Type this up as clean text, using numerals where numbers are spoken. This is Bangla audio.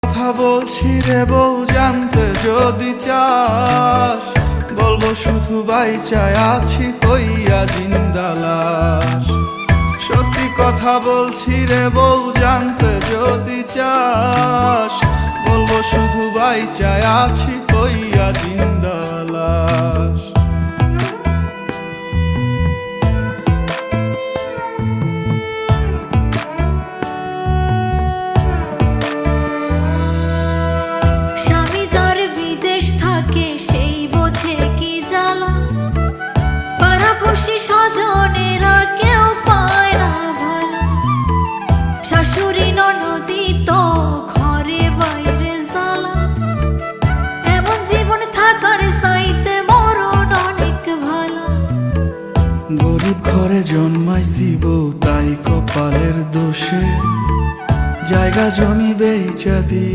কথা বলছি রে বউ, জানতে যদি চাস, বলবো শুধু বাইচায় আছি হইয়া জিন্দা লাশ। সত্যি কথা বলছি রে বউ, জানতে যদি চাস, বলবো শুধু বাইচায় আছি হইয়া জিন্দা লাশ। স্বজনেরা কেউ পায় না ভালো, শাশুড়ি ননদি তো ঘরে বাইরে জ্বালা। এমন জীবন থাকার চাইতে মরণ অনেক ভালো। গরিব ঘরে জন্মাইছি বউ, তাই কপালের দোষে জায়গা জমি বেচা দিয়া